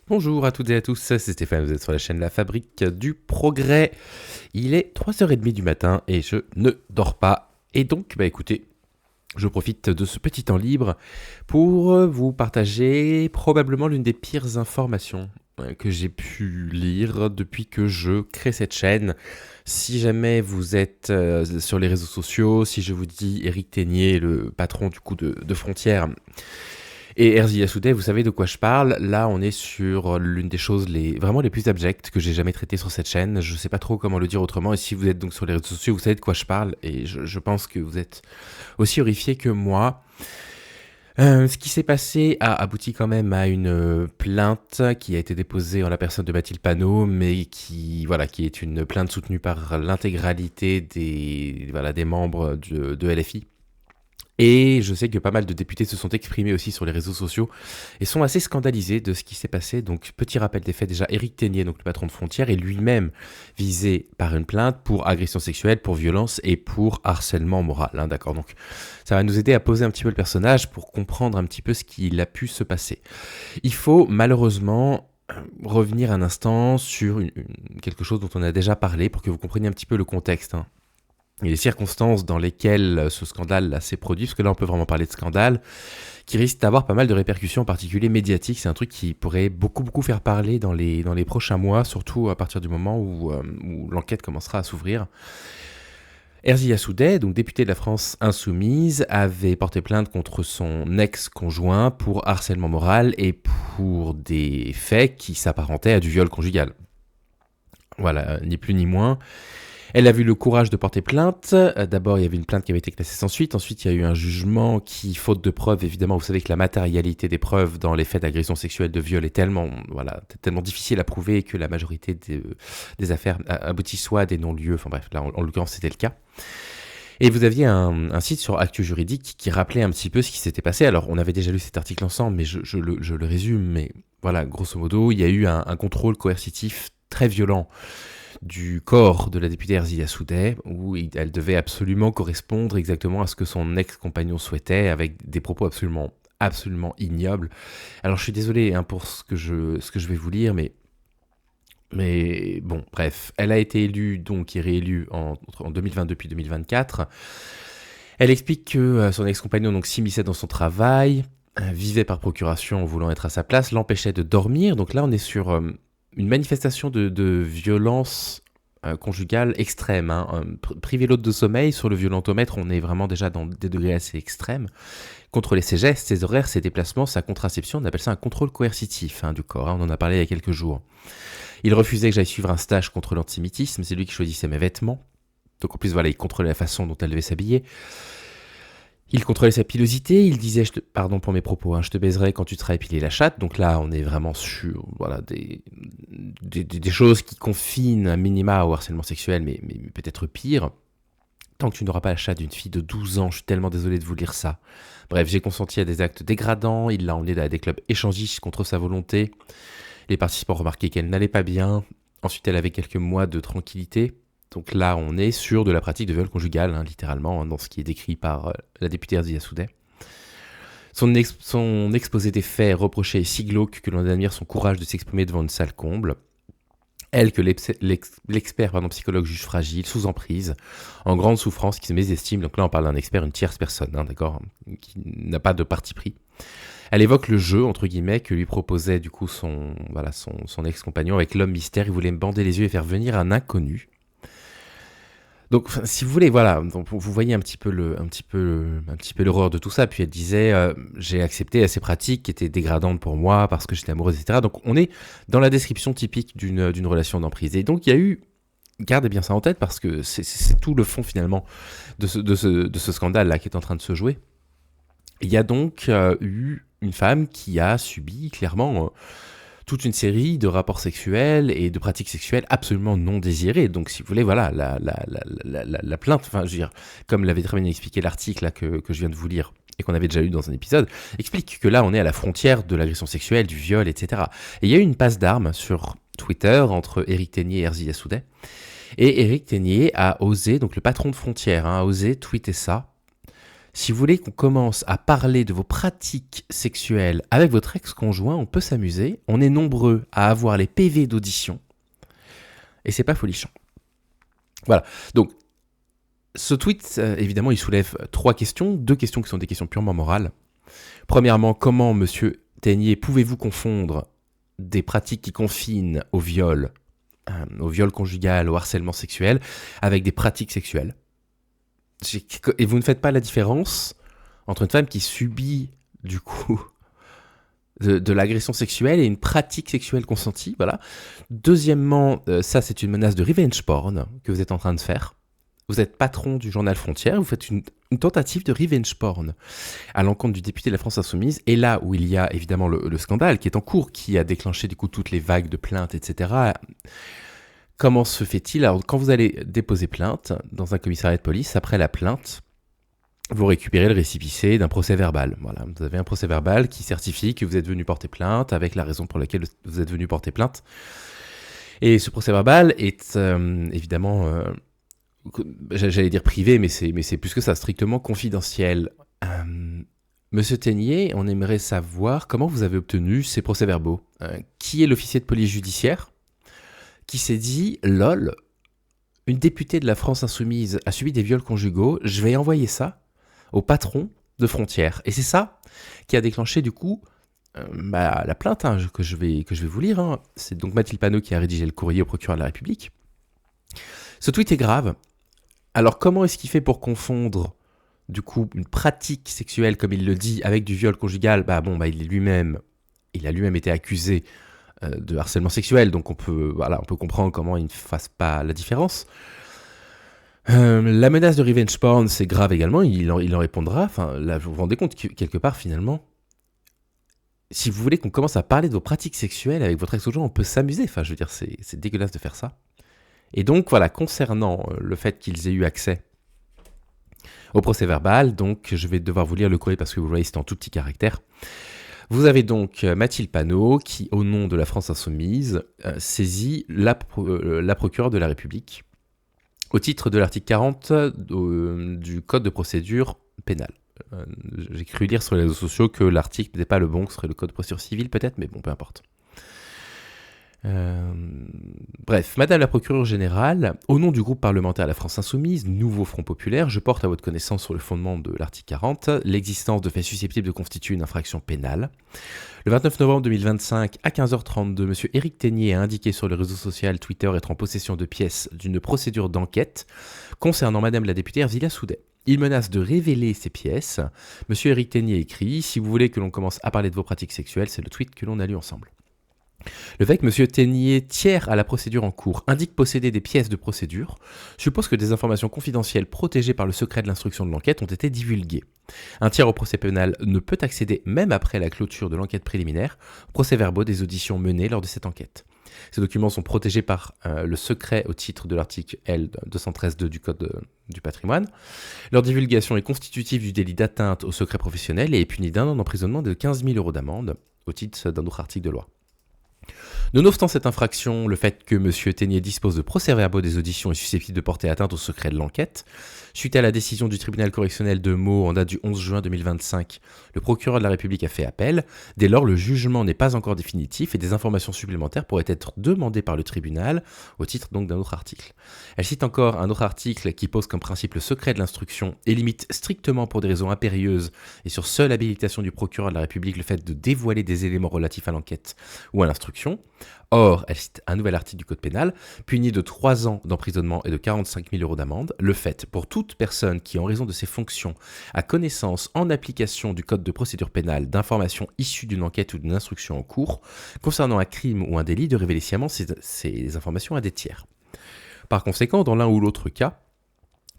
Bonjour à toutes et à tous, c'est Stéphane, vous êtes sur la chaîne La Fabrique du Progrès. Il est 3h30 du matin et je ne dors pas. Et donc, écoutez, je profite de ce petit temps libre pour vous partager probablement l'une des pires informations que j'ai pu lire depuis que je crée cette chaîne. Si jamais vous êtes sur les réseaux sociaux, si je vous dis Éric Ténier, le patron du coup de Frontières, et Erzzy Yassoudeh, vous savez de quoi je parle. Là, on est sur l'une des choses vraiment les plus abjectes que j'ai jamais traitées sur cette chaîne. Je sais pas trop comment le dire autrement. Et si vous êtes donc sur les réseaux sociaux, vous savez de quoi je parle. Et je pense que vous êtes aussi horrifiés que moi. Ce qui s'est passé a abouti quand même à une plainte qui a été déposée en la personne de Mathilde Panot, mais qui est une plainte soutenue par l'intégralité des membres de LFI. Et je sais que pas mal de députés se sont exprimés aussi sur les réseaux sociaux et sont assez scandalisés de ce qui s'est passé. Donc, petit rappel des faits, déjà, Éric Ténier, donc le patron de Frontières, est lui-même visé par une plainte pour agression sexuelle, pour violence et pour harcèlement moral. D'accord. Donc, ça va nous aider à poser un petit peu le personnage pour comprendre un petit peu ce qu'il a pu se passer. Il faut malheureusement revenir un instant sur quelque chose dont on a déjà parlé pour que vous compreniez un petit peu le contexte, et les circonstances dans lesquelles ce scandale s'est produit, parce que là on peut vraiment parler de scandale, qui risque d'avoir pas mal de répercussions, en particulier médiatiques. C'est un truc qui pourrait beaucoup faire parler dans les prochains mois, surtout à partir du moment où l'enquête commencera à s'ouvrir. Erzzy Yassoudeh, donc député de la France Insoumise, avait porté plainte contre son ex-conjoint pour harcèlement moral et pour des faits qui s'apparentaient à du viol conjugal. Voilà, ni plus ni moins. Elle a eu le courage de porter plainte. D'abord, il y avait une plainte qui avait été classée sans suite. Ensuite, il y a eu un jugement qui, faute de preuves, évidemment, vous savez que la matérialité des preuves dans les faits d'agression sexuelle, de viol est tellement difficile à prouver que la majorité des affaires aboutissent soit à des non-lieux. Enfin bref, là, en l'occurrence, c'était le cas. Et vous aviez un site sur Actu Juridique qui rappelait un petit peu ce qui s'était passé. Alors, on avait déjà lu cet article ensemble, mais je le résume. Mais voilà, grosso modo, il y a eu un contrôle coercitif très violent du corps de la députée Erzzy Yassoudeh, où elle devait absolument correspondre exactement à ce que son ex-compagnon souhaitait, avec des propos absolument ignobles. Alors je suis désolé pour ce que je vais vous lire, mais bon, bref. Elle a été élue donc et réélue en 2022 puis 2024. Elle explique que son ex-compagnon donc s'immisçait dans son travail, vivait par procuration en voulant être à sa place, l'empêchait de dormir. Donc là, on est sur une manifestation de violence conjugale extrême. Priver l'autre de sommeil, sur le violentomètre, on est vraiment déjà dans des degrés assez extrêmes. Contrôler ses gestes, ses horaires, ses déplacements, sa contraception, on appelle ça un contrôle coercitif du corps. On en a parlé il y a quelques jours. Il refusait que j'aille suivre un stage contre l'antisémitisme, c'est lui qui choisissait mes vêtements. Donc en plus, voilà, il contrôlait la façon dont elle devait s'habiller. Il contrôlait sa pilosité, il disait, pardon pour mes propos, je te baiserai quand tu te seras épilé la chatte. Donc là, on est vraiment sur des choses qui confinent un minima au harcèlement sexuel, mais peut-être pire. Tant que tu n'auras pas la chatte d'une fille de 12 ans, je suis tellement désolé de vous lire ça. Bref, j'ai consenti à des actes dégradants, il l'a emmenée à des clubs échangistes contre sa volonté. Les participants remarquaient qu'elle n'allait pas bien. Ensuite, elle avait quelques mois de tranquillité. Donc là, on est sur de la pratique de viol conjugal, littéralement, dans ce qui est décrit par la députée Erzzy Yassoudeh. Son exposé des faits reprochait si glauque que l'on admire son courage de s'exprimer devant une salle comble. Elle, que l'expert psychologue juge fragile, sous emprise, en grande souffrance, qui se mésestime. Donc là, on parle d'un expert, une tierce personne, d'accord, qui n'a pas de parti pris. Elle évoque le jeu, entre guillemets, que lui proposait du coup son ex-compagnon avec l'homme mystère. Il voulait me bander les yeux et faire venir un inconnu. Donc, si vous voulez, voilà, donc vous voyez un petit peu l'horreur de tout ça. Puis elle disait, j'ai accepté ces pratiques qui étaient dégradantes pour moi parce que j'étais amoureuse, etc. Donc, on est dans la description typique d'une relation d'emprise. Et donc, il y a eu, gardez bien ça en tête parce que c'est tout le fond finalement de ce scandale là qui est en train de se jouer. Il y a donc eu une femme qui a subi clairement toute une série de rapports sexuels et de pratiques sexuelles absolument non désirées. Donc, si vous voulez, voilà, la plainte, enfin, je veux dire, comme l'avait très bien expliqué l'article là, que je viens de vous lire et qu'on avait déjà eu dans un épisode, explique que là, on est à la frontière de l'agression sexuelle, du viol, etc. Et il y a eu une passe d'armes sur Twitter entre Éric Ténier et Erzzy Yassoudeh. Et Éric Ténier a osé, donc le patron de Frontières, a osé tweeter ça. Si vous voulez qu'on commence à parler de vos pratiques sexuelles avec votre ex-conjoint, on peut s'amuser. On est nombreux à avoir les PV d'audition. Et c'est pas folichon. Voilà. Donc, ce tweet, évidemment, il soulève 3 questions. 2 questions qui sont des questions purement morales. Premièrement, comment, monsieur Ténier, pouvez-vous confondre des pratiques qui confinent au viol conjugal, au harcèlement sexuel, avec des pratiques sexuelles? Et vous ne faites pas la différence entre une femme qui subit, du coup, de l'agression sexuelle et une pratique sexuelle consentie, voilà. Deuxièmement, ça c'est une menace de revenge porn que vous êtes en train de faire. Vous êtes patron du journal Frontières, vous faites une tentative de revenge porn à l'encontre du député de la France Insoumise, et là où il y a évidemment le scandale qui est en cours, qui a déclenché du coup toutes les vagues de plaintes, etc. Comment se fait-il? Alors, quand vous allez déposer plainte dans un commissariat de police, après la plainte, vous récupérez le récépissé d'un procès verbal. Voilà, vous avez un procès verbal qui certifie que vous êtes venu porter plainte avec la raison pour laquelle vous êtes venu porter plainte. Et ce procès verbal est évidemment, j'allais dire privé, mais c'est plus que ça, strictement confidentiel. Monsieur Ténier, on aimerait savoir comment vous avez obtenu ces procès-verbaux. Qui est l'officier de police judiciaire qui s'est dit « Lol, une députée de la France Insoumise a subi des viols conjugaux, je vais envoyer ça au patron de Frontières ». Et c'est ça qui a déclenché du coup la plainte que je vais vous lire. Hein. C'est donc Mathilde Panot qui a rédigé le courrier au procureur de la République. Ce tweet est grave. Alors comment est-ce qu'il fait pour confondre du coup une pratique sexuelle, comme il le dit, avec du viol conjugal? Il a lui-même été accusé de harcèlement sexuel, donc on peut comprendre comment il ne fasse pas la différence. La menace de revenge porn, c'est grave également, il en répondra. Enfin, là, vous vous rendez compte que, quelque part, finalement, si vous voulez qu'on commence à parler de vos pratiques sexuelles avec votre ex-conjoint, on peut s'amuser. Enfin, je veux dire, c'est dégueulasse de faire ça. Et donc, voilà, concernant le fait qu'ils aient eu accès au procès verbal, donc je vais devoir vous lire le courrier parce que vous voyez, c'est en tout petit caractère. Vous avez donc Mathilde Panot qui, au nom de la France Insoumise, saisit la procureure de la République au titre de l'article 40 du Code de procédure pénale. J'ai cru lire sur les réseaux sociaux que l'article n'était pas le bon, que ce serait le Code de procédure civile peut-être, mais bon, peu importe. Bref, Madame la procureure générale, au nom du groupe parlementaire La France Insoumise, Nouveau Front Populaire, je porte à votre connaissance sur le fondement de l'article 40 l'existence de faits susceptibles de constituer une infraction pénale. Le 29 novembre 2025, à 15h32, M. Éric Ténier a indiqué sur le réseau social Twitter être en possession de pièces d'une procédure d'enquête concernant Madame la députée Erzilia Soudet. Il menace de révéler ces pièces. M. Éric Ténier écrit « Si vous voulez que l'on commence à parler de vos pratiques sexuelles, c'est le tweet que l'on a lu ensemble. » Le fait que M. Ténier, tiers à la procédure en cours, indique posséder des pièces de procédure, suppose que des informations confidentielles protégées par le secret de l'instruction de l'enquête ont été divulguées. Un tiers au procès pénal ne peut accéder, même après la clôture de l'enquête préliminaire, aux procès-verbaux des auditions menées lors de cette enquête. Ces documents sont protégés par le secret au titre de l'article L213.2 du Code du patrimoine. Leur divulgation est constitutive du délit d'atteinte au secret professionnel et est punie d'1 an d'emprisonnement et de 15 000 € d'amende au titre d'un autre article de loi. Nonobstant cette infraction, le fait que M. Ténier dispose de procès-verbaux des auditions est susceptible de porter atteinte au secret de l'enquête. Suite à la décision du tribunal correctionnel de Meaux en date du 11 juin 2025, le procureur de la République a fait appel. Dès lors, le jugement n'est pas encore définitif et des informations supplémentaires pourraient être demandées par le tribunal au titre donc d'un autre article. Elle cite encore un autre article qui pose comme principe le secret de l'instruction et limite strictement pour des raisons impérieuses et sur seule habilitation du procureur de la République le fait de dévoiler des éléments relatifs à l'enquête ou à l'instruction. Or, elle cite un nouvel article du Code pénal, puni de 3 ans d'emprisonnement et de 45 000 € d'amende, le fait pour toute personne qui, en raison de ses fonctions, a connaissance en application du Code de procédure pénale d'informations issues d'une enquête ou d'une instruction en cours, concernant un crime ou un délit, de révéler sciemment ces informations à des tiers. Par conséquent, dans l'un ou l'autre cas,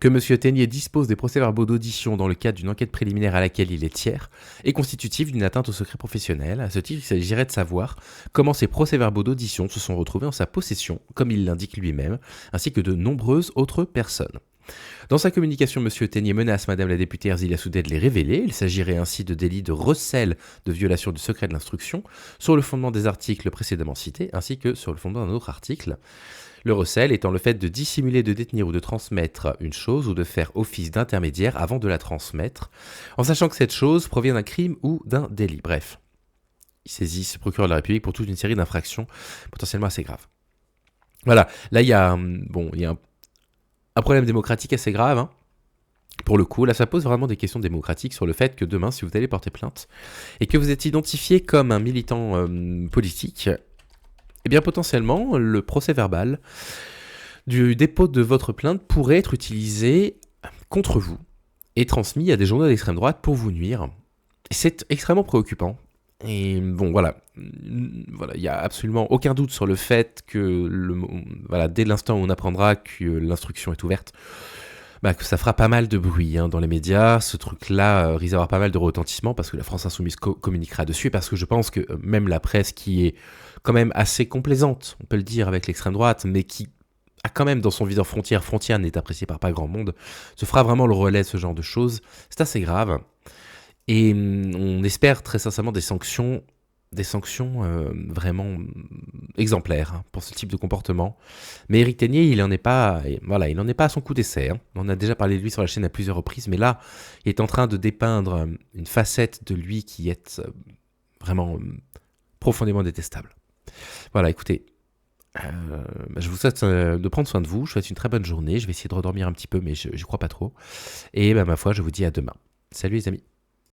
que M. Ténier dispose des procès-verbaux d'audition dans le cadre d'une enquête préliminaire à laquelle il est tiers est constitutif d'une atteinte au secret professionnel. À ce titre, il s'agirait de savoir comment ces procès-verbaux d'audition se sont retrouvés en sa possession, comme il l'indique lui-même, ainsi que de nombreuses autres personnes. Dans sa communication, M. Ténier menace Mme la députée Erzilia Soudet de les révéler. Il s'agirait ainsi de délits de recel de violation du secret de l'instruction, sur le fondement des articles précédemment cités, ainsi que sur le fondement d'un autre article. Le recel étant le fait de dissimuler, de détenir ou de transmettre une chose ou de faire office d'intermédiaire avant de la transmettre, en sachant que cette chose provient d'un crime ou d'un délit. Bref, il saisit ce procureur de la République pour toute une série d'infractions potentiellement assez graves. Voilà, là il y a, un problème démocratique assez grave, hein. Pour le coup, là ça pose vraiment des questions démocratiques sur le fait que demain, si vous allez porter plainte et que vous êtes identifié comme un militant politique, eh bien potentiellement le procès verbal du dépôt de votre plainte pourrait être utilisé contre vous et transmis à des journaux d'extrême droite pour vous nuire. C'est extrêmement préoccupant. Et bon, voilà, il n'y a absolument aucun doute sur le fait que, dès l'instant où on apprendra que l'instruction est ouverte, que ça fera pas mal de bruit dans les médias. Ce truc-là risque d'avoir pas mal de retentissement parce que la France Insoumise communiquera dessus, parce que je pense que même la presse qui est quand même assez complaisante, on peut le dire, avec l'extrême droite, mais qui a quand même dans son viseur frontière n'est apprécié par pas grand monde, se fera vraiment le relais de ce genre de choses. C'est assez grave. Et on espère très sincèrement des sanctions vraiment exemplaires pour ce type de comportement. Mais Éric Tegnier, il n'en est pas à son coup d'essai. On a déjà parlé de lui sur la chaîne à plusieurs reprises, mais là, il est en train de dépeindre une facette de lui qui est vraiment profondément détestable. Voilà, écoutez, je vous souhaite de prendre soin de vous. Je vous souhaite une très bonne journée. Je vais essayer de redormir un petit peu, mais je crois pas trop. Et ma foi, je vous dis à demain. Salut les amis.